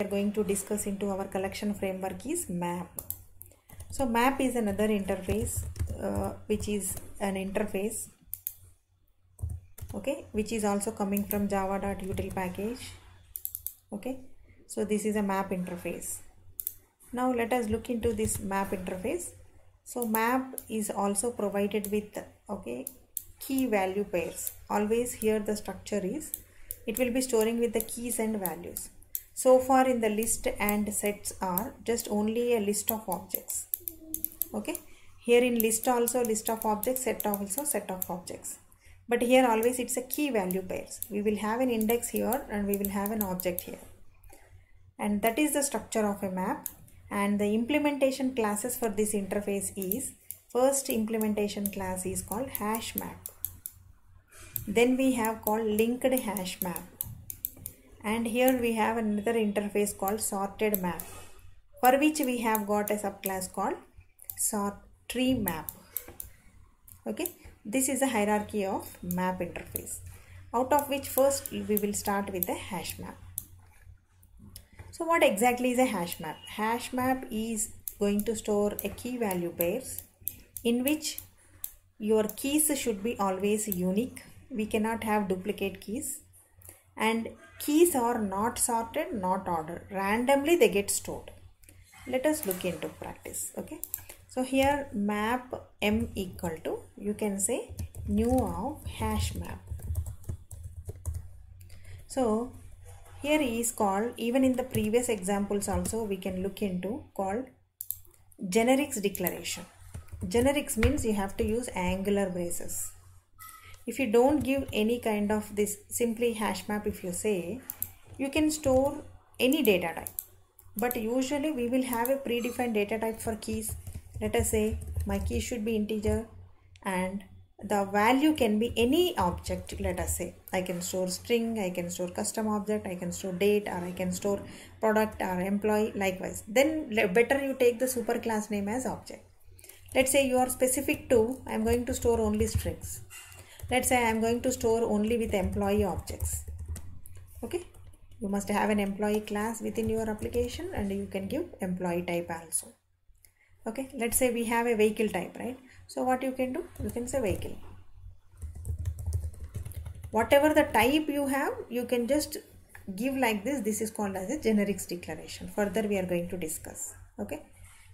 are going to discuss into our collection framework is map. So map is another interface which is an interface, okay, which is also coming from java.util package. Okay, so this is a map interface. Now let us look into this map interface. So map is also provided with, okay, key value pairs. Always here the structure is, it will be storing with the keys and values. So far in the list and sets are just only a list of objects. Okay, here in list also list of objects, set also set of objects. But here always it's a key value pairs. We will have an index here and we will have an object here. And that is the structure of a map. And the implementation classes for this interface is, first implementation class is called hash map. Then we have called linked hash map. And here we have another interface called sorted map, for which we have got a subclass called sort tree map. Okay, this is a hierarchy of map interface, out of which first we will start with the hash map. So what exactly is a hash map? Hash map is going to store a key value pairs in which your keys should be always unique. We cannot have duplicate keys, and keys are not sorted, not ordered. Randomly they get stored. Let us look into practice. Okay, so here map m equal to, you can say new of hash map. So here is called, even in the previous examples also we can look into, called generics declaration. Generics means you have to use angular braces. If you don't give any kind of this, simply hash map, if you say, you can store any data type. But usually we will have a predefined data type for keys. Let us say my key should be integer and the value can be any object. Let us say I can store string, I can store custom object, I can store date, or I can store product or employee, likewise. Then better you take the superclass name as object. Let's say you are specific to, I am going to store only strings. Let's say I am going to store only with employee objects. Okay, you must have an employee class within your application and you can give employee type also. Okay, let's say we have a vehicle type, right? So what you can do, you can say vehicle. Whatever the type you have, you can just give like this. This is called as a generics declaration. Further we are going to discuss. Okay,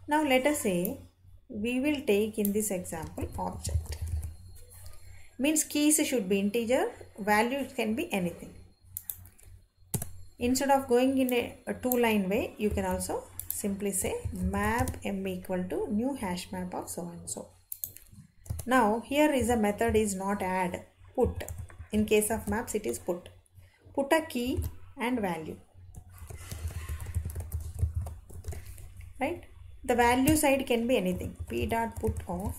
now let us say we will take in this example object. Means keys should be integer, values can be anything. Instead of going in a two-line way, you can also simply say map m equal to new hash map of so and so. Now here is a method is not add, put. In case of maps it is put. Put a key and value. Right? The value side can be anything. P dot put of.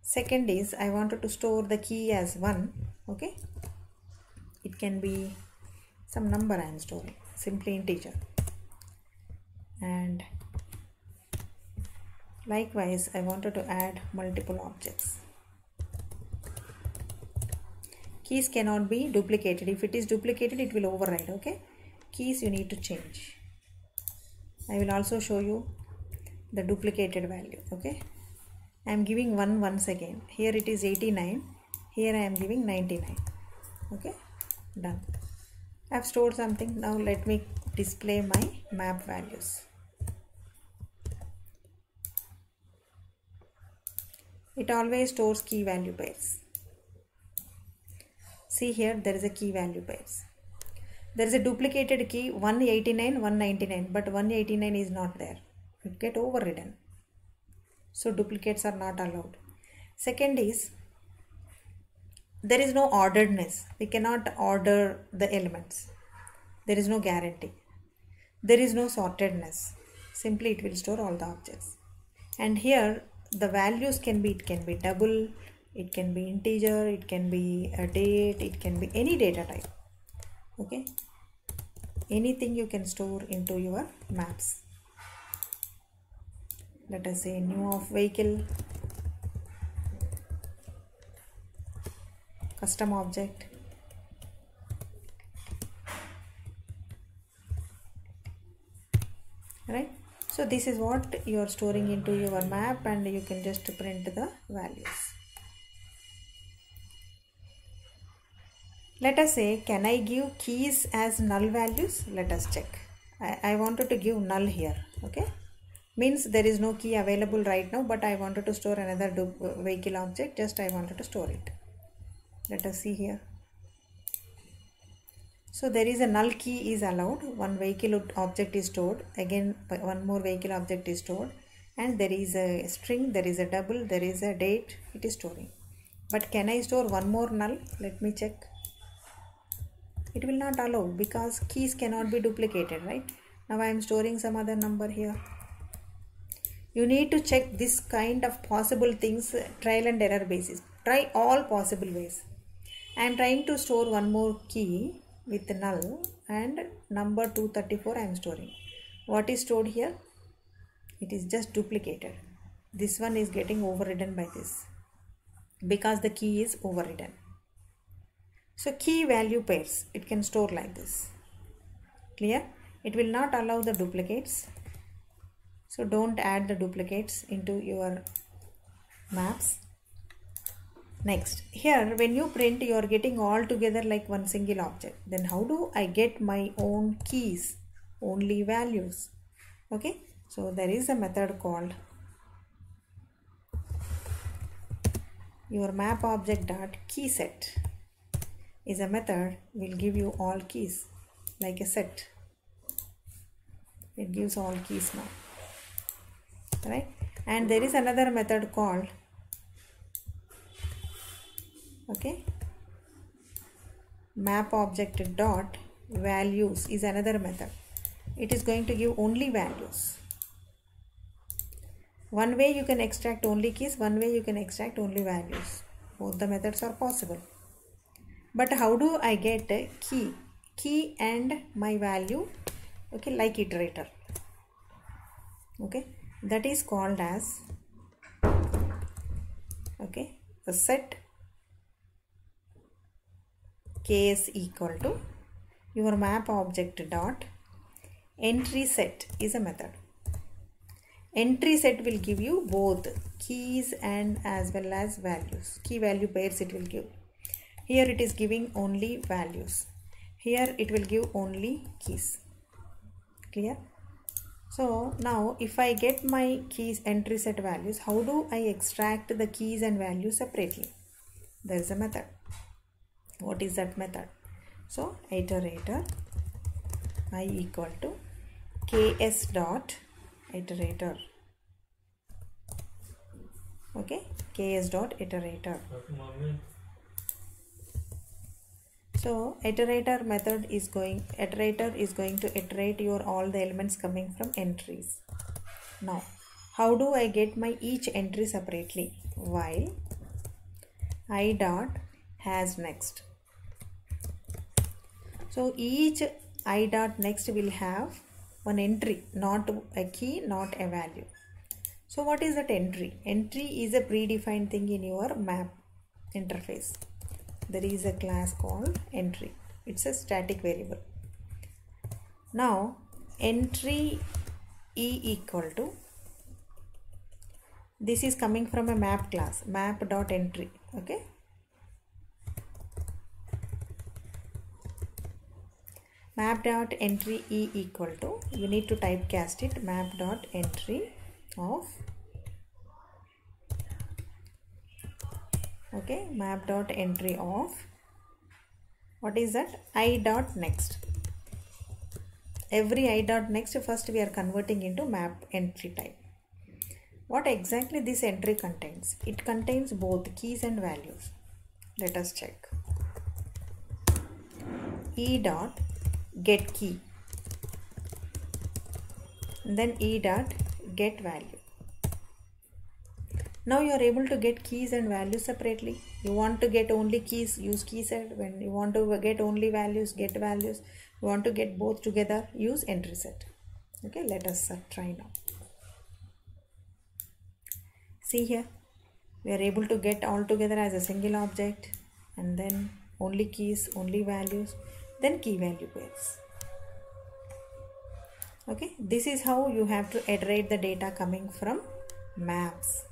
Second is I wanted to store the key as 1. Okay. It can be some number I am storing. Simply integer. And likewise I wanted to add multiple objects. Keys cannot be duplicated. If it is duplicated it will override. Okay, keys you need to change. I will also show you the duplicated value. Okay, I am giving 1 once again. Here it is 89, here I am giving 99. Okay, done. I have stored something. Now let me display my map values. It always stores key value pairs. See here there is a key value pairs. There is a duplicated key 189, 199, but 189 is not there. It get overridden. So duplicates are not allowed. Second is there is no orderedness. We cannot order the elements. There is no guarantee. There is no sortedness. Simply it will store all the objects. And here the values can be, it can be double, it can be integer, it can be a date, it can be any data type. Okay, anything you can store into your maps. Let us say new of vehicle, custom object, right? So this is what you are storing into your map, and you can just print the values. Let us say, can I give keys as null values? Let us check. I wanted to give null here, okay? Means there is no key available right now, but I wanted to store another vehicle object, just I wanted to store it. Let us see here. So there is a null key is allowed, one vehicle object is stored, again one more vehicle object is stored, and there is a string, there is a double, there is a date, it is storing. But can I store one more null? Let me check. It will not allow because keys cannot be duplicated, right? Now I am storing some other number here. You need to check this kind of possible things, trial and error basis. Try all possible ways. I am trying to store one more key with null, and number 234 I am storing. What is stored here? It is just duplicated. This one is getting overridden by this because the key is overridden. So key value pairs, it can store like this. Clear? It will not allow the duplicates. So don't add the duplicates into your maps. Next, here when you print, you are getting all together like one single object. Then how do I get my own keys? Only values. Okay, so there is a method called your map object dot key set is a method will give you all keys like a set. It gives all keys now, right? And there is another method called map object dot values is another method. It is going to give only values. One way you can extract only keys, one way you can extract only values. Both the methods are possible. But how do I get a key and my value, okay, like iterator, okay, that is called as the set case equal to your map object dot entry set is a method. Entry set will give you both keys and as well as values. Key value pairs it will give. Here it is giving only values. Here it will give only keys. Clear? So now if I get my keys entry set values, how do I extract the keys and values separately? There is a method. What is that method? So iterator I equal to ks dot iterator. Okay, ks dot iterator. So iterator method is iterator is going to iterate your all the elements coming from entries. Now how do I get my each entry separately? While I dot has next. So each I dot next will have one entry, not a key, not a value. So what is that entry? Entry is a predefined thing in your map interface. There is a class called entry. It's a static variable. Now entry e equal to, this is coming from a map class, map dot entry. Okay, map dot entry e equal to, you need to typecast it, map dot entry of map dot entry of, what is that? I dot next. Every I dot next first we are converting into map entry type. What exactly this entry contains? It contains both keys and values. Let us check. E dot get key, then E dot get value. Now you are able to get keys and values separately. You want to get only keys, use key set. When you want to get only values, get values. You want to get both together, use entry set. Okay, let us try now. See here, we are able to get all together as a single object, and then only keys, only values, then key value pairs. Okay, this is how you have to iterate the data coming from maps.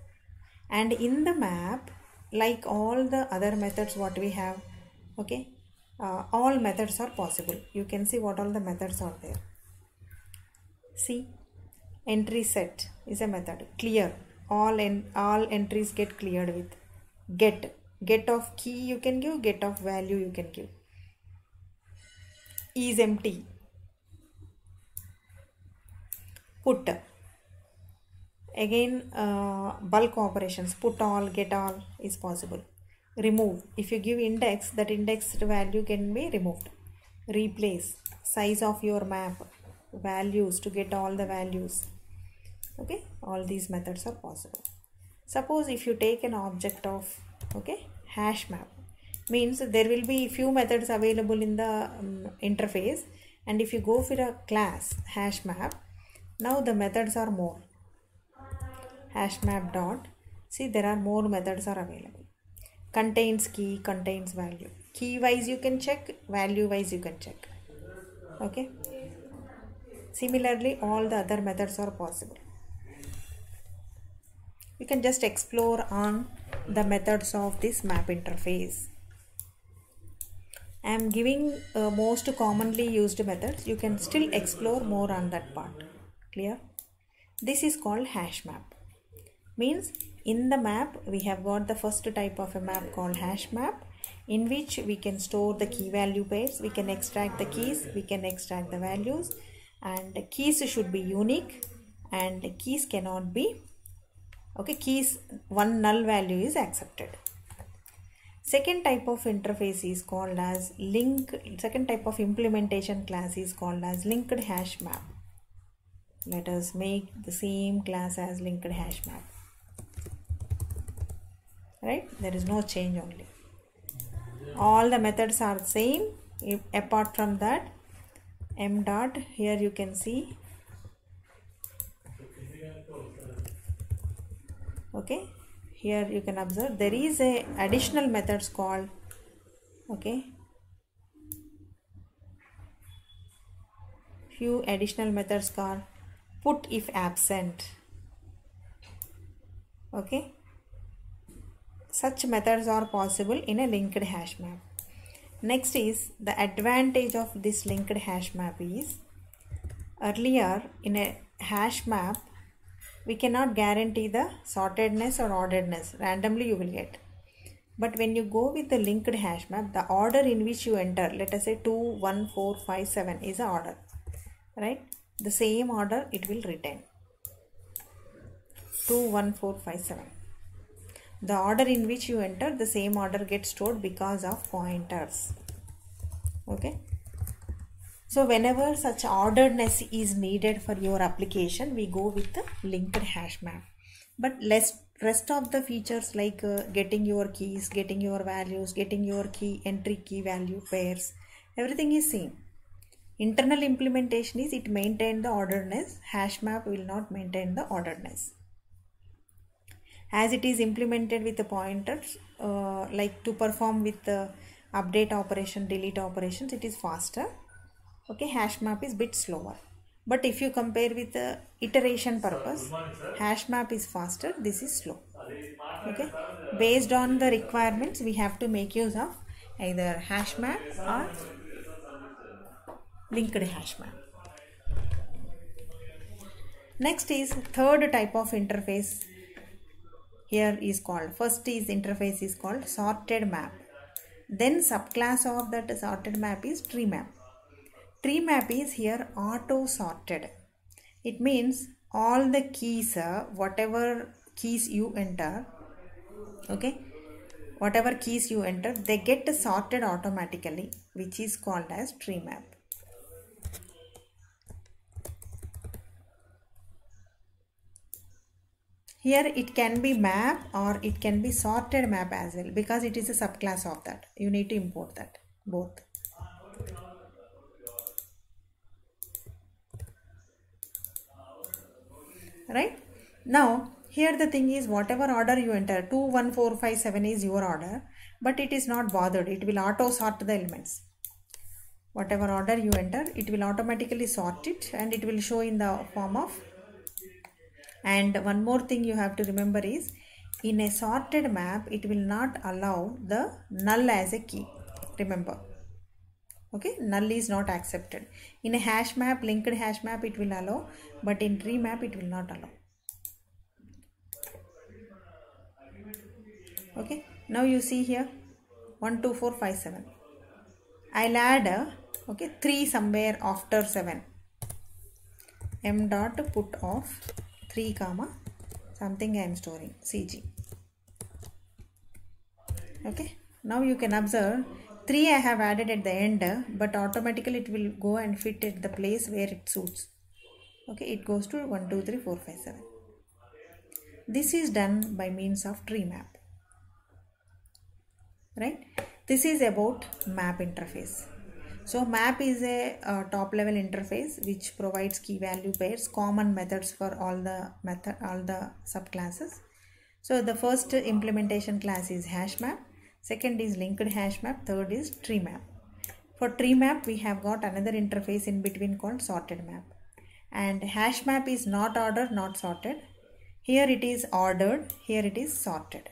And in the map, like all the other methods what we have, okay, all methods are possible. You can see what all the methods are there. See, entry set is a method. Clear, all entries get cleared with. Get of key you can give, get of value you can give. Is empty. Put, again bulk operations, put all, get all is possible. Remove, if you give index, that indexed value can be removed. Replace, size of your map, values to get all the values. Okay, all these methods are possible. Suppose if you take an object of, okay, hash map, means there will be few methods available in the interface, and if you go for a class hash map, now the methods are more. Hash map dot, see there are more methods are available. Contains key, contains value. Key wise you can check, value wise you can check. Okay, similarly all the other methods are possible. You can just explore on the methods of this map interface. I am giving most commonly used methods. You can still explore more on that part. Clear? This is called hash map. Means in the map we have got the first type of a map called hash map, in which we can store the key value pairs, we can extract the keys, we can extract the values, and the keys should be unique and the keys cannot be, okay, keys, one null value is accepted. Second type of interface is called as second type of implementation class is called as linked hash map. Let us make the same class as linked hash map. Right, there is no change only. All the methods are same. Apart from that, m dot, here you can see, okay, here you can observe there is a additional methods called, okay, few additional methods called put if absent. Okay, such methods are possible in a linked hash map. Next is the advantage of this linked hash map is, earlier in a hash map we cannot guarantee the sortedness or orderedness, randomly you will get. But when you go with the linked hash map, the order in which you enter, let us say 2, 1, 4, 5, 7 is the order, right? The same order it will retain. 2, 1, 4, 5, 7. The order in which you enter, the same order gets stored because of pointers. Okay. So whenever such orderedness is needed for your application, we go with the linked hash map. But rest of the features like getting your keys, getting your values, getting your key entry key value pairs, everything is same. Internal implementation is it maintain the orderedness. Hash map will not maintain the orderedness. As it is implemented with the pointers, like to perform with the update operation, delete operations, it is faster. Okay, hash map is bit slower. But if you compare with the iteration purpose, hash map is faster, this is slow. Okay, based on the requirements, we have to make use of either hash map or linked hash map. Next is third type of interface. Here is called, first is interface is called sorted map. Then subclass of that sorted map is tree map. Tree map is here auto sorted. It means all the keys, whatever keys you enter, okay, whatever keys you enter, they get sorted automatically, which is called as tree map. Here it can be map or it can be sorted map as well, because it is a subclass of that. You need to import that both. Right? Now here the thing is, whatever order you enter, 2, 1, 4, 5, 7 is your order, but it is not bothered. It will auto sort the elements. whatever order you enter, it will automatically sort it and it will show in the form of. And one more thing you have to remember is, in a sorted map, it will not allow the null as a key. Remember, okay, null is not accepted. In a hash map, linked hash map, it will allow, but in tree map, it will not allow. Okay, now you see here 1 2 4 5 7. I'll add 3 somewhere after 7. M dot put of 3 comma something I am storing CG. Okay, now you can observe 3 I have added at the end, but automatically it will go and fit at the place where it suits. Okay, it goes to 1 2 3 4 5 7. This is done by means of tree map. Right, this is about map interface. So map is a top level interface which provides key value pairs, common methods for all the subclasses. So the first implementation class is hash map, second is linked hash map, third is tree map. For tree map we have got another interface in between called sorted map. And hash map is not ordered, not sorted. Here it is ordered, here it is sorted.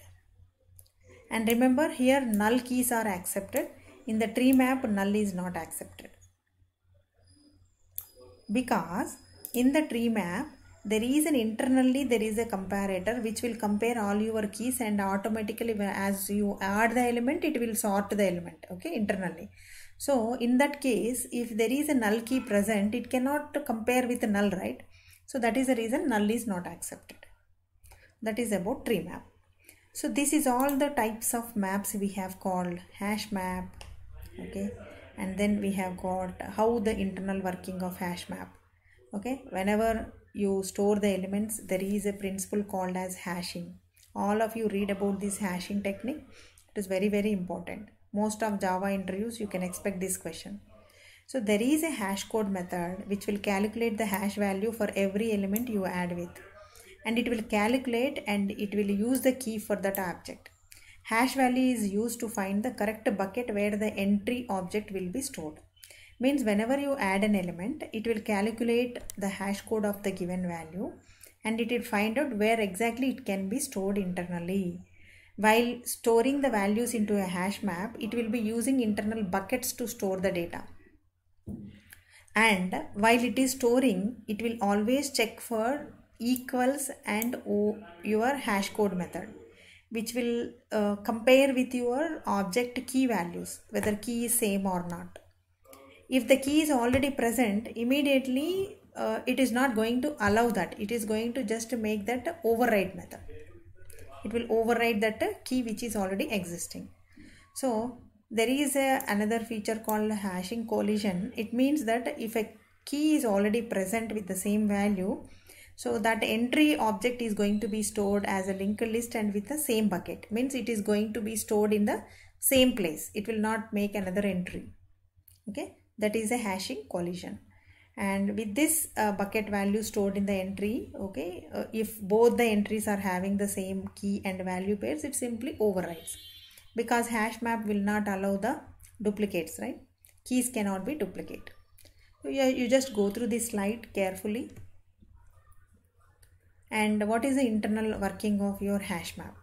And remember, here null keys are accepted. In the tree map, null is not accepted. Because in the tree map, internally there is a comparator which will compare all your keys, and automatically as you add the element, it will sort the element, okay, internally. So in that case, if there is a null key present, it cannot compare with null, right? So that is the reason null is not accepted. That is about tree map. So this is all the types of maps we have called hash map, okay, and then we have got how the internal working of hash map. Okay, whenever you store the elements, there is a principle called as hashing. All of you read about this hashing technique. It is very, very important. Most of Java interviews you can expect this question. So there is a hash code method which will calculate the hash value for every element you add with. And it will calculate and it will use the key for that object. Hash value is used to find the correct bucket where the entry object will be stored. Means whenever you add an element, it will calculate the hash code of the given value and it will find out where exactly it can be stored internally. While storing the values into a hash map, it will be using internal buckets to store the data. And while it is storing, it will always check for equals and your hash code method, which will compare with your object key values, whether key is same or not. If the key is already present, immediately it is not going to allow that. It is going to just make that override method. It will override that key which is already existing. So there is another feature called hashing collision. It means that if a key is already present with the same value, so that entry object is going to be stored as a linked list and with the same bucket. Means it is going to be stored in the same place. It will not make another entry. Okay, that is a hashing collision. And with this bucket value stored in the entry, okay, if both the entries are having the same key and value pairs, it simply overrides. Because hash map will not allow the duplicates, right? Keys cannot be duplicate. So you just go through this slide carefully. And what is the internal working of your hash map?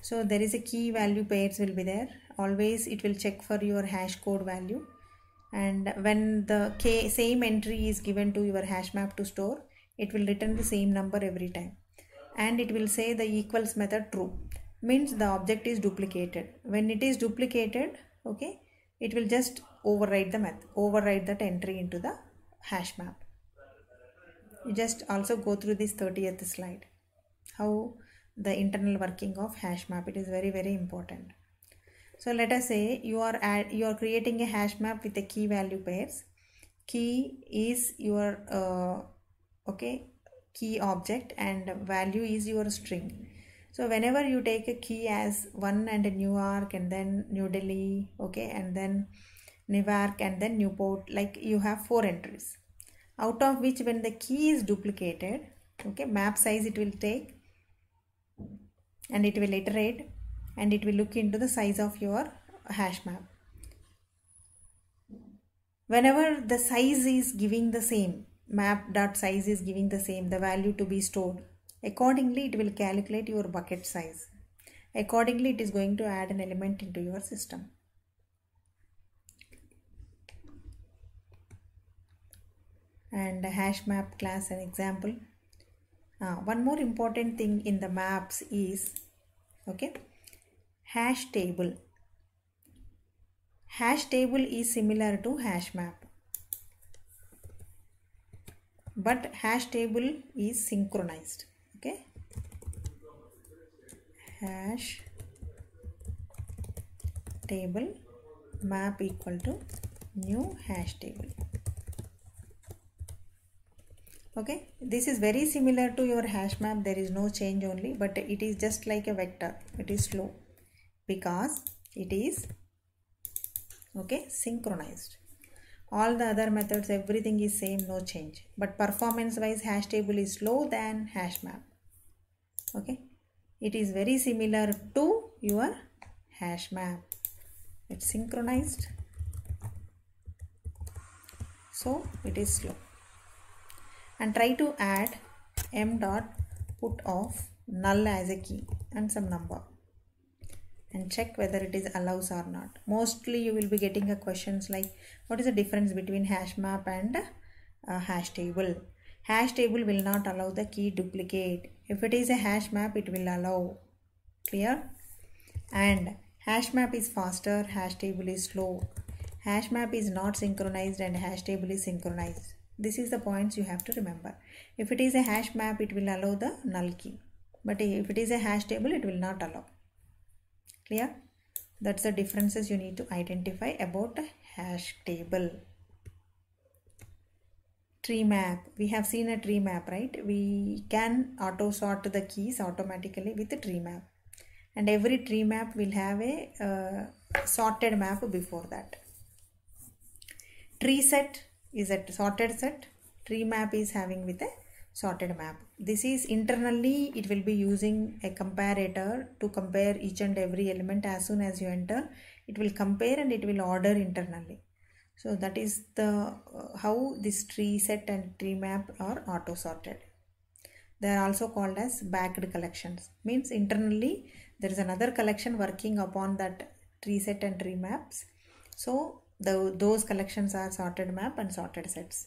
So there is a key value pairs will be there. Always it will check for your hash code value. And when the same entry is given to your hash map to store, it will return the same number every time. And it will say the equals method true. Means the object is duplicated. When it is duplicated, okay, it will just override the method, override that entry into the hash map. You just also go through this 30th slide, how the internal working of hash map. It is very, very important. So let us say you are creating a hash map with a key value pairs. Key is your key object and value is your string. So whenever you take a key as 1 and a Newark and then New Delhi, okay, and then Newark and then Newport, like you have 4 entries. Out of which when the key is duplicated, okay, map size it will take and it will iterate and it will look into the size of your hash map. whenever the size is giving the same, map dot size is giving the same, the value to be stored, accordingly it will calculate your bucket size. Accordingly it is going to add an element into your system. And hash map class an example. One more important thing in the maps is, okay, hash table. Hash table is similar to hash map, but hash table is synchronized. Okay, hash table map equal to new hash table. Okay, this is very similar to your hash map. There is no change only, but it is just like a vector. It is slow because it is, okay, synchronized. All the other methods, everything is same, no change, but performance wise hash table is slow than hash map. Okay, it is very similar to your hash map. It's synchronized, so it is slow. And try to add m dot put of null as a key and some number, and check whether it is allows or not. Mostly you will be getting a questions like, what is the difference between hash map and hash table? Hash table will not allow the key duplicate. If it is a hash map, it will allow. Clear? And hash map is faster, hash table is slow. Hash map is not synchronized and hash table is synchronized. This is the points you have to remember. If it is a hash map, it will allow the null key, but if it is a hash table, it will not allow. Clear? That's the differences you need to identify about a hash table. Tree map. We have seen a tree map, right? We can auto sort the keys automatically with the tree map, and every tree map will have a sorted map before that. Tree set is a sorted set. Tree map is having with a sorted map. This is internally, it will be using a comparator to compare each and every element. As soon as you enter, it will compare and it will order internally. So that is the how this tree set and tree map are auto sorted. They are also called as backed collections. Means internally there is another collection working upon that tree set and tree maps. So those collections are sorted map and sorted sets.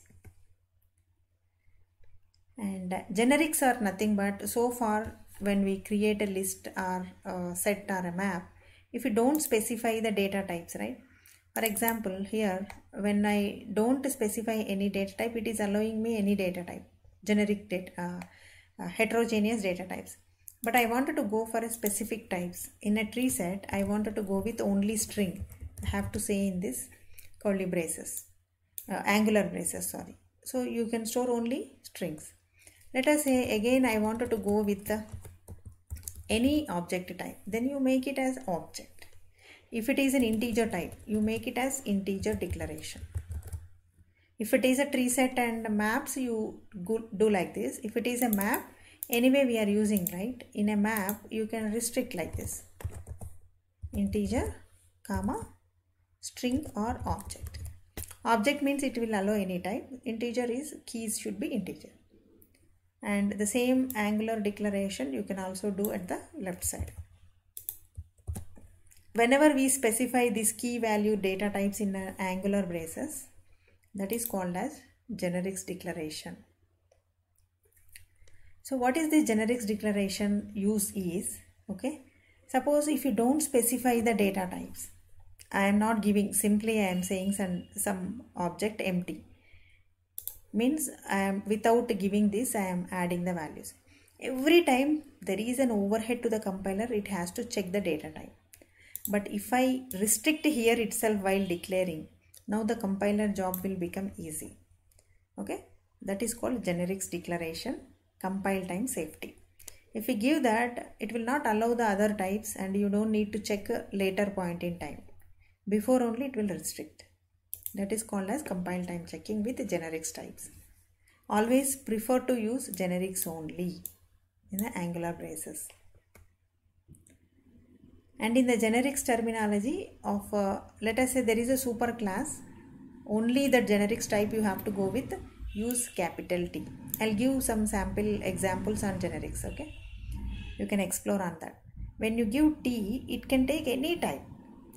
And generics are nothing but, so far when we create a list or a set or a map, if you don't specify the data types, right? For example, here when I don't specify any data type, it is allowing me any data type, generic data, heterogeneous data types. But I wanted to go for a specific types. In a tree set, I wanted to go with only string. I have to say in this curly braces, angular braces, sorry. So you can store only strings. Let us say again I wanted to go with any object type, then you make it as object. If it is an integer type, you make it as integer declaration. If it is a tree set and maps, you do like this. If it is a map, anyway we are using, right? In a map, you can restrict like this: integer, comma, string or object. Object means it will allow any type. Integer is keys should be integer. And the same angular declaration you can also do at the left side. Whenever we specify this key value data types in an angular braces, that is called as generics declaration. So what is the generics declaration use is, okay, suppose if you don't specify the data types, I am not giving, simply I am saying some object empty. Means I am without giving this, I am adding the values. Every time there is an overhead to the compiler, it has to check the data type. But if I restrict here itself while declaring, now the compiler job will become easy. Okay, that is called generics declaration, compile time safety. If we give that, it will not allow the other types and you don't need to check a later point in time. Before only it will restrict. That is called as compile time checking with generics types. Always prefer to use generics only in the angular braces. And in the generics terminology of, let us say there is a super class only the generics type you have to go with, use capital T. I'll give some sample examples on generics, okay? You can explore on that. When you give T, it can take any type.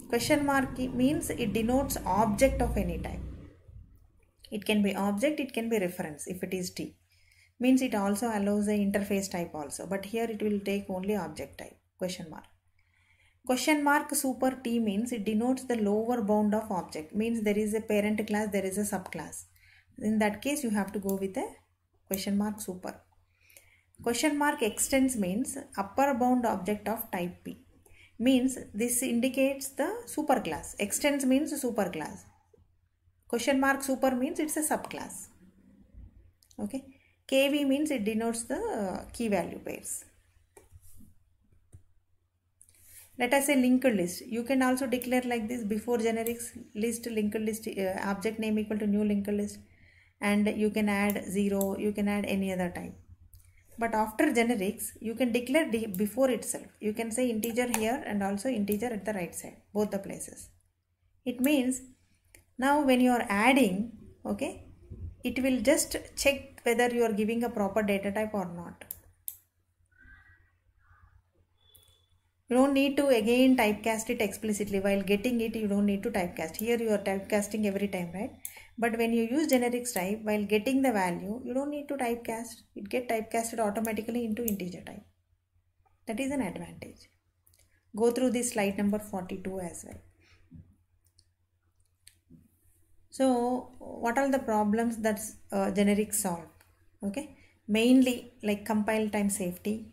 Question mark means it denotes object of any type. It can be object, it can be reference if it is T. Means it also allows the interface type also, but here it will take only object type, question mark. Question mark super T means it denotes the lower bound of object, means there is a parent class, there is a subclass. In that case you have to go with a question mark super. Question mark extends means upper bound object of type P, means this indicates the superclass. Extends means superclass. Question mark super means it's a subclass. Okay. KV means it denotes the key value pairs. Let us say linked list. You can also declare like this: before generics list, linked list, object name equal to new linked list, and you can add 0, you can add any other type. But after generics, you can declare before itself. You can say integer here and also integer at the right side, both the places. It means now when you are adding, okay, it will just check whether you are giving a proper data type or not. You don't need to again typecast it explicitly. While getting it, you don't need to typecast. Here you are typecasting every time, right? But when you use generics type, while getting the value, you don't need to typecast. It gets typecasted automatically into integer type. That is an advantage. Go through this slide number 42 as well. So what are the problems that generics solve? Okay, mainly like compile time safety.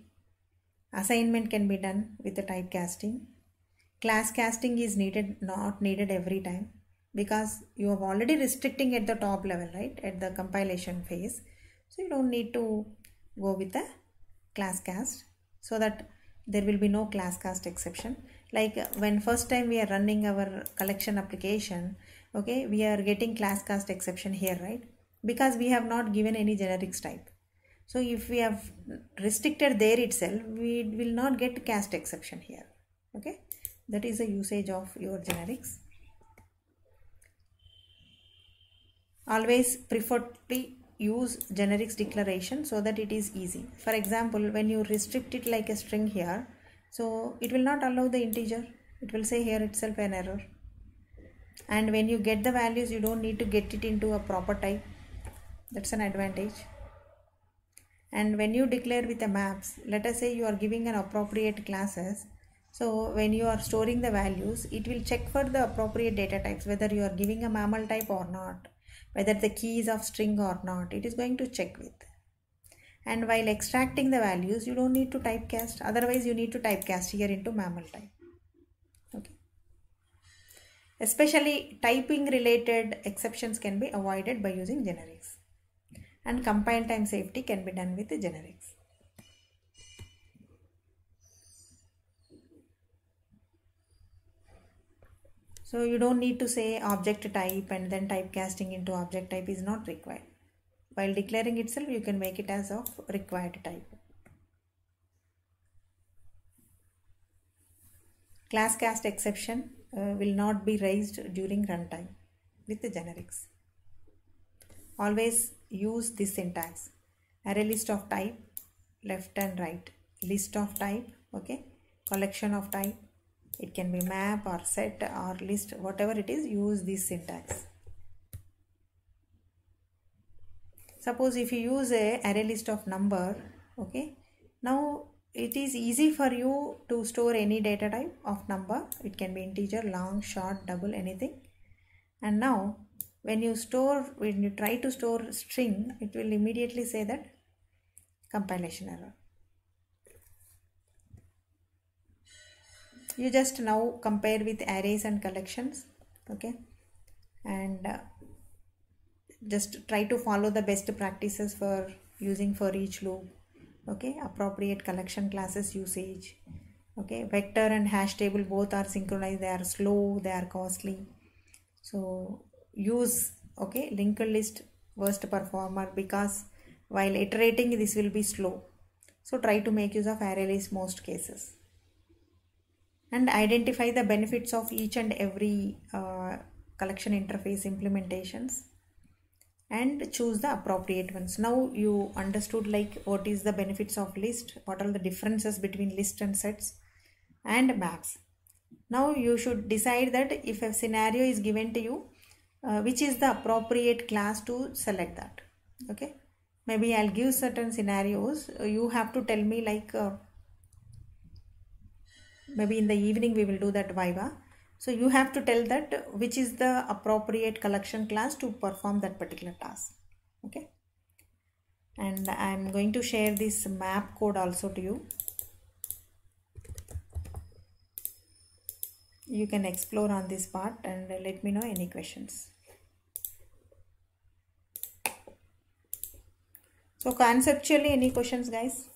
Assignment can be done with the typecasting. Class casting is not needed every time, because you are already restricting at the top level, right, at the compilation phase. So you don't need to go with the class cast, so that there will be no class cast exception. Like when first time we are running our collection application, okay, we are getting class cast exception here, right, because we have not given any generics type. So if we have restricted there itself, we will not get cast exception here. Okay, that is the usage of your generics. Always preferably use generics declaration so that it is easy. For example, when you restrict it like a string here, so it will not allow the integer. It will say here itself an error. And when you get the values, you don't need to get it into a proper type. That's an advantage. And when you declare with the maps, let us say you are giving an appropriate classes. So when you are storing the values, it will check for the appropriate data types, whether you are giving a mammal type or not, whether the key is of string or not. It is going to check with. And while extracting the values, you don't need to typecast. Otherwise, you need to typecast here into mammal type. Okay. Especially typing related exceptions can be avoided by using generics. And compile time safety can be done with the generics. So you don't need to say object type and then typecasting into object type is not required. While declaring itself, you can make it as of required type. Class cast exception will not be raised during runtime with the generics. Always use this syntax: array list of type, left and right, list of type, okay, collection of type. It can be map or set or list, whatever it is, use this syntax. Suppose if you use a array list of number, okay, now it is easy for you to store any data type of number. It can be integer, long, short, double, anything. And now when you try to store string, it will immediately say that compilation error. You just now compare with arrays and collections, okay, and just try to follow the best practices for using for each loop, okay, appropriate collection classes usage, okay. Vector and hash table both are synchronized, they are slow, they are costly. So use, okay, linked list worst performer, because while iterating this will be slow. So try to make use of array list most cases. And identify the benefits of each and every collection interface implementations and choose the appropriate ones. Now you understood like what is the benefits of list, what are the differences between list and sets and maps. Now you should decide that if a scenario is given to you, which is the appropriate class to select that. Okay, maybe I'll give certain scenarios. You have to tell me like maybe in the evening we will do that viva. So you have to tell that which is the appropriate collection class to perform that particular task. Okay, and I'm going to share this map code also to you. You can explore on this part and let me know any questions. So conceptually, any questions, guys?